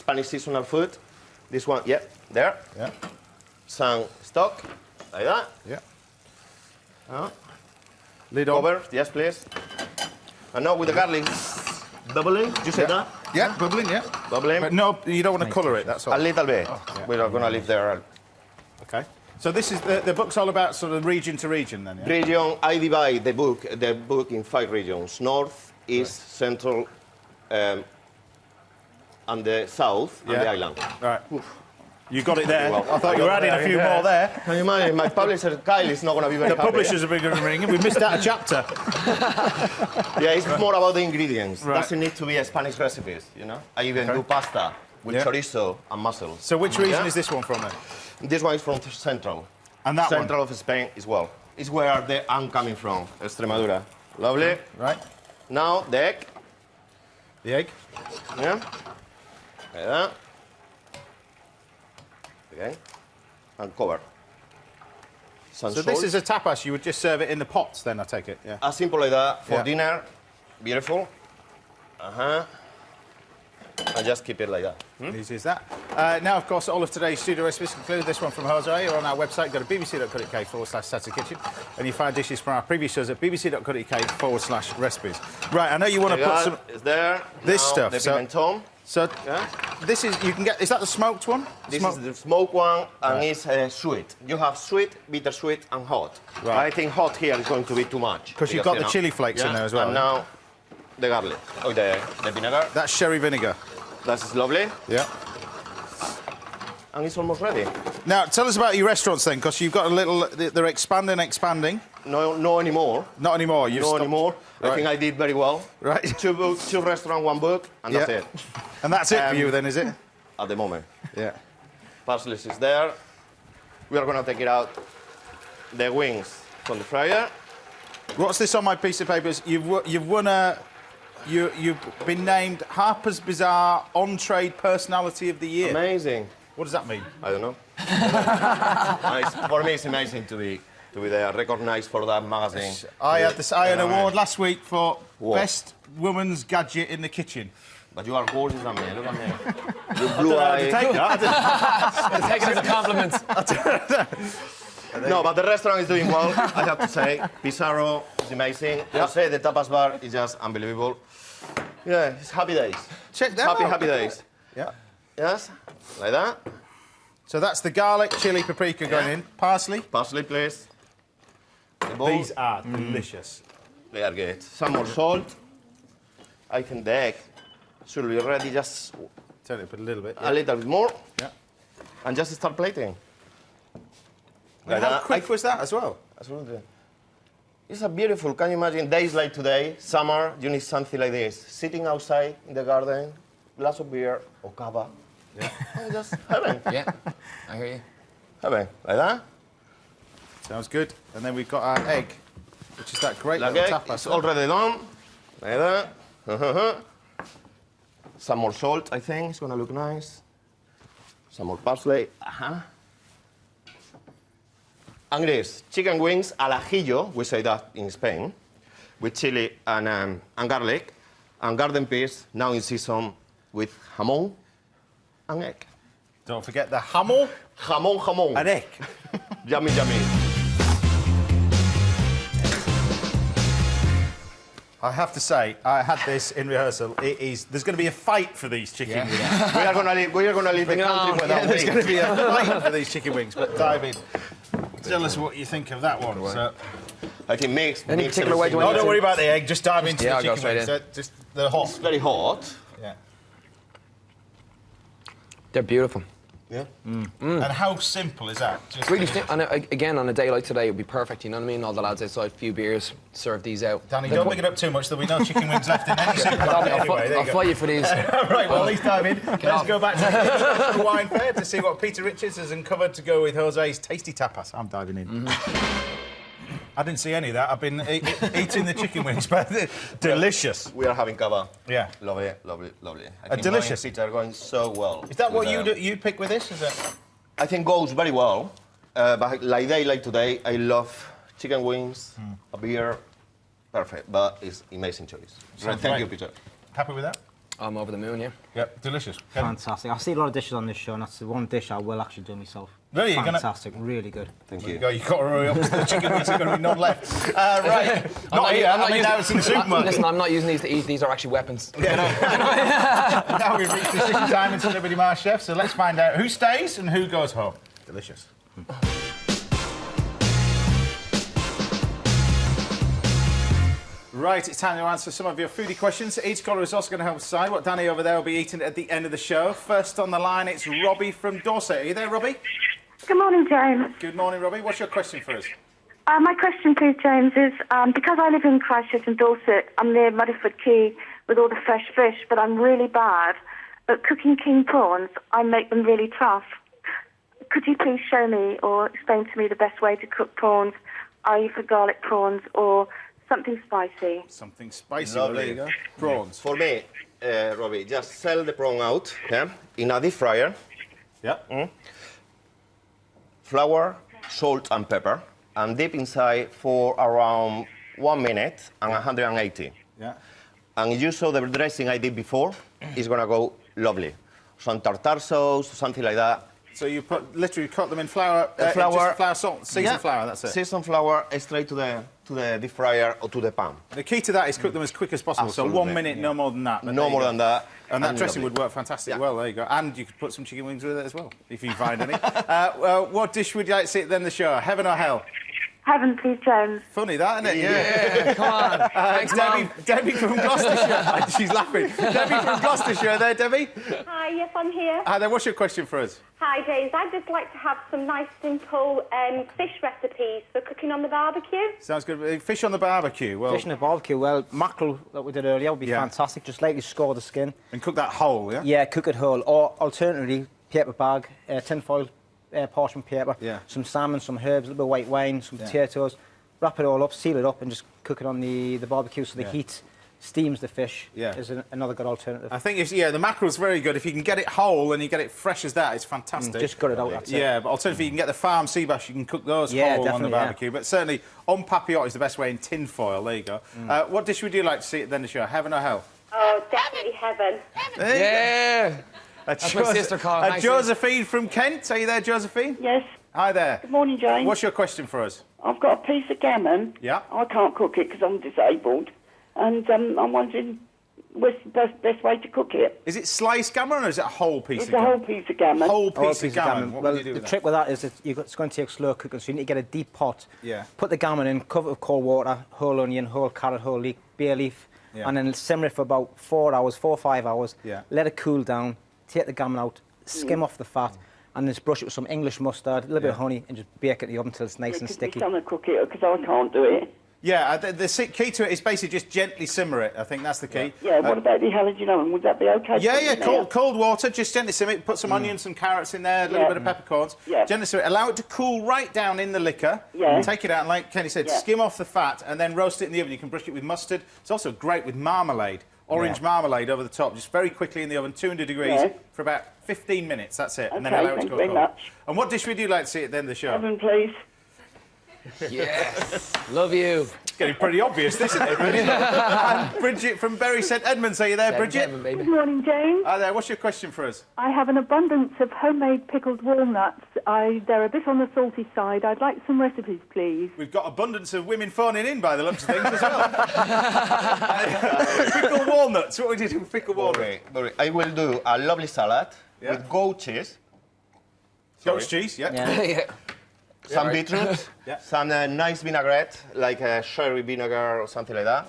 Spanish seasonal food. This one, yeah, there. Yeah. Some stock, like that. Yeah. Lid on. Cover, yes, please. And now with the garlic bubbling, you say that? Yeah, bubbling, yeah. Bubbling. But no, you don't want to colour it, that's all. A little bit. yeah. We're going to leave there. Okay. So this is, the book's all about sort of region to region then, yeah? Region, I divide the book in 5 regions. North, East, Central, and the South, and the island. Right. You got it there. Well, I thought you were adding a few more there. Can you imagine? My publisher, Kyle, is not going to be very The happy. publishers are going to ring. We missed out a chapter. Yeah, it's more about the ingredients. Right. Doesn't need to be a Spanish recipes, you know? I even do pasta with chorizo and mussels. So which region is this one from then? This one is from Central. And that Central of Spain as well. It's where I'm coming from, Extremadura. Lovely. Right. Now, the egg. The egg. Yeah. Like that. Okay. And cover. Some So salt. this is a tapas. You would just serve it in the pots then, I take it, yeah. As simple like that for Yeah. dinner. Beautiful. And just keep it like that. Easy as that. Now, of course, all of today's studio recipes include this one from Jose. You're on our website. Go to bbc.co.uk/Saturday Kitchen, and you find dishes from our previous shows at bbc.co.uk/recipes. Right, I know you want to put some... It's there. This Now, stuff, The so- pimentón. So, Yeah. this is... You can get... Is that the smoked one? This is the smoked one, and it's sweet. You have sweet, bittersweet, and hot. Right. I think hot here is going to be too much. Because you've got you the know. chili flakes in there as well. And now, the garlic. Oh, the vinegar. That's sherry vinegar. That's lovely. Yeah. And it's almost ready. Now, tell us about your restaurants then, because you've got a little... They're expanding. No anymore. Not anymore. You've No stopped- anymore. Right. I think I did very well. Right. Two restaurants, 1 book, and that's it. And that's it for you then, is it? At the moment. Yeah. Parsley is there. We are going to take it out. The wings from the fryer. What's this on my piece of paper? You've won a... You've been named Harper's Bazaar On-Trade Personality of the Year. Amazing. What does that mean? I don't know. For me, it's amazing to be there, recognized for that magazine. I had an award last week for What? Best Woman's Gadget in the Kitchen. But you are gorgeous than me. Look at me. Your blue eye. Take that. Take it as a compliment. No, but the restaurant is doing well. I have to say, Pizarro is amazing. Jose, the tapas bar is just unbelievable. Yeah, it's happy days. Check that out. Happy days. Yeah. Yes, like that. So that's the garlic, chili, paprika going in. Parsley. Parsley, please. The bowl. These are delicious. They are good. Some more salt. I think the egg should be ready. Just Turn it up a little bit. a little bit more. Yeah. And just start plating. And how quick was that as well? Absolutely. It's a beautiful, can you imagine, days like today, summer, you need something like this. Sitting outside in the garden, glass of beer or cava. Yeah. And just heaven. Yeah, I hear you. Heaven. Like that. Sounds good. And then we've got our egg, which is that great Like little egg, tapas. it's already done. Like that. Some more salt, I think. It's going to look nice. Some more parsley. And it is chicken wings al ajillo, we say that in Spain, with chili and garlic, and garden peas, now in season with jamón and egg. Don't forget the hamel Jamón. and egg. Yummy, yummy. I have to say, I had this in rehearsal. There's going to be a fight for these chicken wings. We are gonna leave the country without There's going to wings. be a fight for these chicken wings, but dive in. Tell us what you think of that one. So, I think mix. Any mix particular way do you everything. want don't worry about the egg, just dive into Yeah, the I'll go chicken straight wings. in. Just the hot. It's very hot. Yeah. They're beautiful. Yeah. And how simple is that? Just Really, again, on a day like today, it would be perfect, you know what I mean? All the lads outside, a few beers, serve these out. Danny, don't pick it up too much. There'll be no chicken wings left in any supermarket anyway. There I'll you go. fight you for these. Right, well, at least dive in. Let's go back to the International Wine Fair to see what Peter Richards has uncovered to go with Jose's tasty tapas. I'm diving in. I didn't see any of that. I've been eating the chicken wings, but they're delicious. We are having cava. Yeah. Lovely. I think delicious. mine and Peter are going so well. Is that what with, you pick with this? Is it? I think goes very well. But like day like today, I love chicken wings, a beer, perfect. But it's amazing choice. Sounds Thank great. you, Peter. Happy with that? I'm over the moon, yeah. Yep, delicious. Ken? Fantastic. I see a lot of dishes on this show, and that's the one dish I will actually do myself. Really? You're gonna- Fantastic, really good. Thank There you. you go, you've got to hurry up because the chicken wings are going to be none left. Right. Not here, I mean, now it's in the supermarket. Listen, I'm not using these to eat. These are actually weapons. Now we've reached the chicken time in Celebrity MasterChef, so let's find out who stays and who goes home. Delicious. Right, it's time to answer some of your foodie questions. Each caller is also going to help decide what Danny over there will be eating at the end of the show. First on the line, it's Robbie from Dorset. Are you there, Robbie? Good morning, James. Good morning, Robbie. What's your question for us? My question, please, James, is because I live in Christchurch and Dorset, I'm near Muddyford Quay with all the fresh fish, but I'm really bad at cooking king prawns. I make them really tough. Could you please show me or explain to me the best way to cook prawns, i.e. for garlic prawns or something spicy? Something spicy. Lovely. Well, there you go. Prawns. For me, Robbie, just sell the prawn out, yeah, in a deep fryer. Yeah. Flour, salt and pepper, and dip inside for around 1 minute and 180. Yeah. And if you saw the dressing I did before, it's gonna go lovely. Some tartar sauce, something like that. So you literally cut them in flour, Flour. just flour, salt, seasoned flour, that's it. Seasoned flour straight to the deep fryer or to the pan. The key to that is cook them as quick as possible. Absolutely. So 1 minute, no more than that. But No there you more go. than that. And that dressing lovely. would work fantastic Yeah. well, there you go. And you could put some chicken wings with it as well, if you find any. What dish would you like to see at the end of the show? Heaven or hell? Heaven, please, James. Funny that, isn't it? Yeah, come on. Thanks, Mum. Debbie from Gloucestershire. She's laughing. Debbie from Gloucestershire there, Debbie. Hi, yes, I'm here. Hi there, what's your question for us? Hi, James. I'd just like to have some nice, simple fish recipes for cooking on the barbecue. Sounds good. Fish on the barbecue. Well, Fish in the barbecue, well, mackerel that we did earlier would be Yeah. fantastic. Just lightly score the skin. and cook that whole, yeah? Yeah, cook it whole. Or alternatively, paper bag, tinfoil, parchment paper, Yeah. some salmon, some herbs, a little bit of white wine, some potatoes. Wrap it all up, seal it up, and just cook it on the barbecue so the Yeah. heat steams the fish. Yeah. Is another good alternative. I think, the mackerel's very good. If you can get it whole and you get it fresh as that, it's fantastic. Just gut it out, that's it. Yeah, but alternatively, you can get the farm sea bass, you can cook those Yeah, whole on the definitely, yeah. barbecue. But certainly, on papillote is the best way in tin foil. There you go. What dish would you like to see at the end of the show? Heaven or hell? Oh, definitely heaven. Yeah. That's my sister calling. Hi, sis. Josephine from Kent. Are you there, Josephine? Yes. Hi there. Good morning, James. What's your question for us? I've got a piece of gammon. Yeah. I can't cook it because I'm disabled. And I'm wondering what's the best way to cook it. Is it sliced gammon or is it a whole piece It's of a gammon? whole piece of gammon. Whole Or a piece of gammon. What well, would you do the with trick with that is that it's going to take slow cooking, so you need to get a deep pot. Yeah. Put the gammon in, cover it with cold water, whole onion, whole carrot, whole leek, bay leaf, Yeah. and then simmer it for about 4 hours, 4 or 5 hours. Yeah. Let it cool down. Take the gammon out, skim off the fat, and just brush it with some English mustard, a little bit of honey, and just bake it in the oven until it's nice and Because sticky. my son will cook it because I can't do it. Yeah, the key to it is basically just gently simmer it. I think that's the key. Yeah, what about the halogen oven? Would that be okay? to Yeah, put yeah, in there? cold water, just gently simmer it, put some onions, some carrots in there, a little Yeah. bit of peppercorns, Yeah. gently simmer it, allow it to cool right down in the liquor, Yeah. take it out, and like Kenny said, Yeah. skim off the fat, and then roast it in the oven. You can brush it with mustard. It's also great with marmalade, orange marmalade over the top, just very quickly in the oven, 200 degrees, Yeah. for about 15 minutes, that's it, and then Okay, allow it to thank go you very cold. much. And what dish would you like to see at the end of the show? Heaven, please. Yes. Love you. It's getting pretty obvious, this, isn't it? And Bridget from Bury St Edmunds, are you there, Bridget? Seven, baby. Good morning, James. Hi there, what's your question for us? I have an abundance of homemade pickled walnuts. They're a bit on the salty side. I'd like some recipes, please. We've got abundance of women phoning in by the looks of things as well. Pickled walnuts. What would you do with pickled walnuts? Okay, I will do a lovely salad Yeah. with goat cheese, Goat's cheese, yeah. Yeah. Yeah. some right. beetroot, Yeah. some nice vinaigrette, like sherry vinegar or something like that,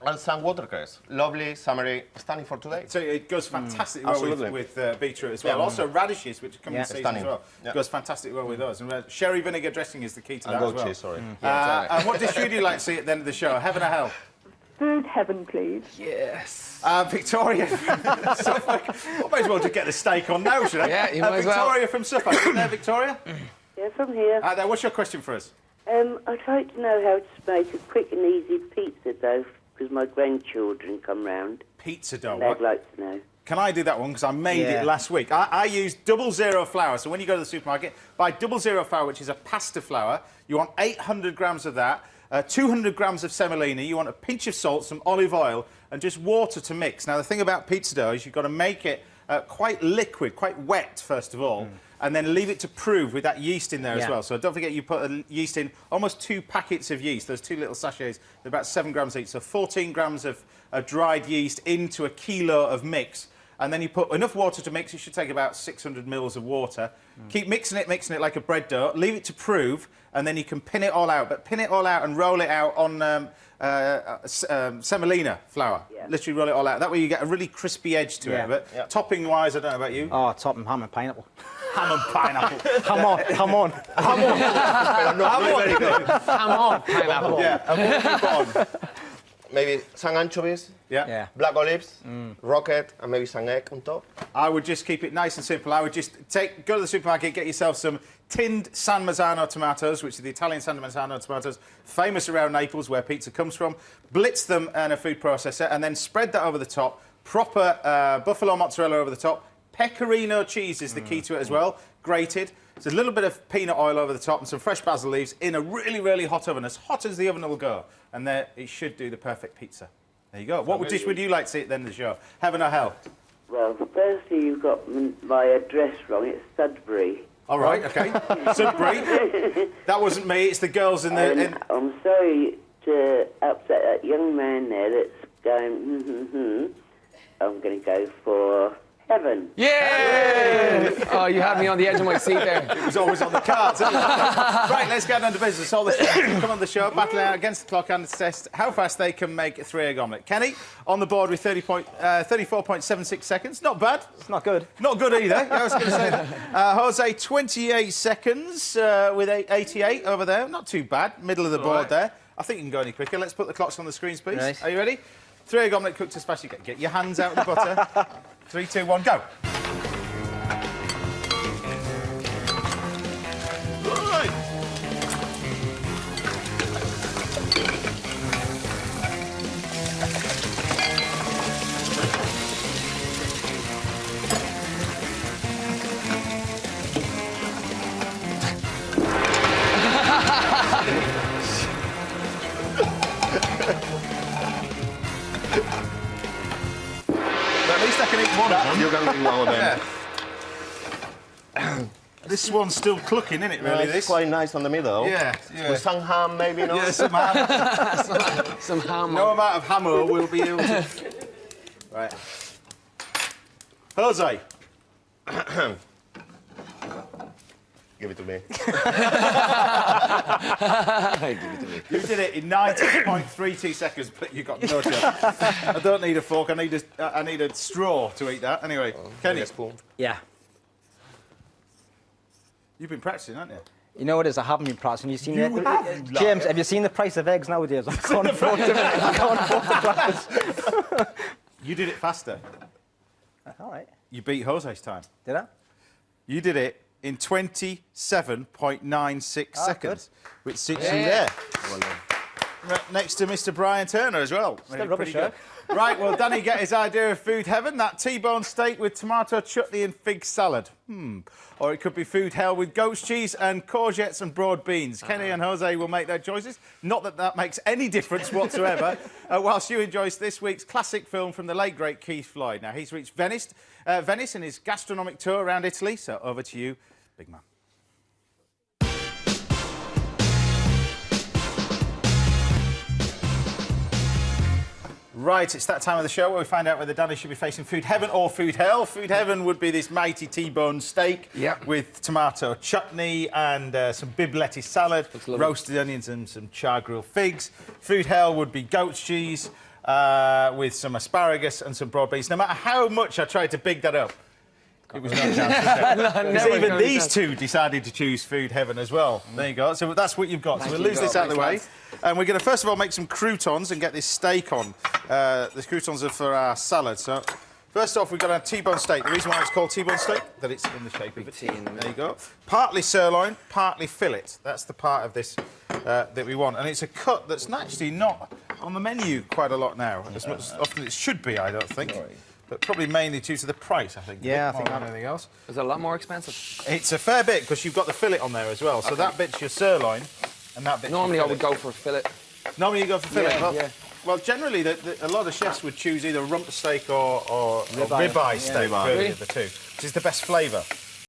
and some watercress. Lovely, summery, stunning for today. So it goes fantastic well absolutely. with beetroot as well. Yeah. Also radishes, which come in Yeah. season Stunning. as well. Yeah. Goes fantastic well with those. And sherry vinegar dressing is the key to And that as goat well. cheese, sorry. And what dish would you like to see at the end of the show? Heaven or hell? Food heaven, please. Yes. Victoria from Suffolk. I might as well just get the steak on now, should I? Yeah, you might as well. Victoria from Suffolk. Are you there, Victoria? Yes, I'm here. There, what's your question for us? I'd like to know how to make a quick and easy pizza dough because my grandchildren come round. Pizza dough. And What? I'd like to know. Can I do that one? Because I made Yeah. it last week. I use 00 flour. So when you go to the supermarket, buy 00 flour, which is a pasta flour. You want 800 grams of that. 200 grams of semolina. You want a pinch of salt, some olive oil, and just water to mix. Now, the thing about pizza dough is you've got to make it quite liquid, quite wet, first of all, and then leave it to prove with that yeast in there as well. So don't forget you put yeast in, almost 2 packets of yeast. Those 2 little sachets, they're about 7 grams each. So 14 grams of dried yeast into a kilo of mix. And then you put enough water to mix. It should take about 600 mils of water. Keep mixing it like a bread dough. Leave it to prove, and then you can pin it all out. But pin it all out and roll it out on semolina flour. Yeah. Literally roll it all out. That way you get a really crispy edge to it. But topping-wise, I don't know about you. Oh, topping ham and pineapple. Ham and pineapple. Come on. Ham on. Pineapple. Yeah. And what do you put on? Maybe some anchovies, Yeah. black olives, rocket, and maybe some egg on top. I would just keep it nice and simple. I would just go to the supermarket, get yourself some tinned San Marzano tomatoes, which are the Italian San Marzano tomatoes, famous around Naples, where pizza comes from. Blitz them in a food processor, and then spread that over the top. Proper buffalo mozzarella over the top. Pecorino cheese is the key to it as well, grated. There's a little bit of peanut oil over the top and some fresh basil leaves in a really, really hot oven, as hot as the oven will go. And there, it should do the perfect pizza. There you go. What dish would you like to see at the end of the show? Heaven or hell? Well, firstly, you've got my address wrong. It's Sudbury. All right, OK. Sudbury. That wasn't me. It's the girls in the... I'm sorry to upset that young man there that's going, I'm going to go for heaven. Yeah! Oh, you had me on the edge of my seat there. It was always on the cards. Right, let's get down to business. All this come on the show, battling out against the clock and test how fast they can make a 3-egg omelette. Kenny, on the board with 34.76 seconds. Not bad. It's not good. Not good either. I was going to say that. Jose, 28 seconds with 88 over there. Not too bad. Middle of the board there. I think you can go any quicker. Let's put the clocks on the screens, please. Right. Are you ready? 3-egg omelette cooked as fast as you can. Get your hands out of the butter. 3, 2, 1, go. Right. At least I can eat one of them. You can eat one of them. Yeah. This one's still clucking, isn't it, really? It's quite nice on the middle. Yeah. With some ham, maybe, no? Yeah, some ham. Some ham. No amount of hammer will be able to... Right. Jose. Give it to me. You did it in 90.32 seconds, but you got no chance. I don't need a fork. I need a straw to eat that. Anyway, Kenny. Spoon. Yeah. You've been practicing, haven't you? You know what it is? I haven't been practicing. You've seen You it. have, James, have you seen the price of eggs nowadays? I can't afford to practice. You did it faster. All right. You beat Jose's time. Did I? You did it in 27.96 seconds, which sits you there. Well done. Right next to Mr. Brian Turner as well. Still rubbish, eh? Right, well, Danny get his idea of food heaven, that T-bone steak with tomato chutney and fig salad. Or it could be food hell with goat's cheese and courgettes and broad beans. Kenny and Jose will make their choices. Not that that makes any difference whatsoever. Whilst you enjoy this week's classic film from the late, great Keith Floyd. Now, he's reached Venice in his gastronomic tour around Italy. So over to you, big man. Right, it's that time of the show where we find out whether Danny should be facing food heaven or food hell. Food heaven would be this mighty T-bone steak with tomato chutney and some bibletti salad, roasted onions and some char-grilled figs. Food hell would be goat's cheese with some asparagus and some broad beans. No matter how much I tried to big that up, it was no chance. Because even these two decided to choose food heaven as well. There you go. So that's what you've got. So we'll lose this out of the way. And we're going to, first of all, make some croutons and get this steak on. The croutons are for our salad. So, first off, we've got our T-bone steak. The reason why it's called T-bone steak, that it's in the shape of a T. There you go. Partly sirloin, partly fillet. That's the part of this that we want. And it's a cut that's actually not on the menu quite a lot now, as much as often it should be, I don't think. But probably mainly due to the price, I think. Yeah, I think more than anything else. Is it a lot more expensive? It's a fair bit, because you've got the fillet on there as well. So that bit's your sirloin. And that bit. Normally I would go for a fillet. Normally you go for fillet. Yeah, well, yeah. well, generally, a lot of chefs would choose either rump steak or ribeye steak, Ribeye. really, Really? the two, which is the best flavour.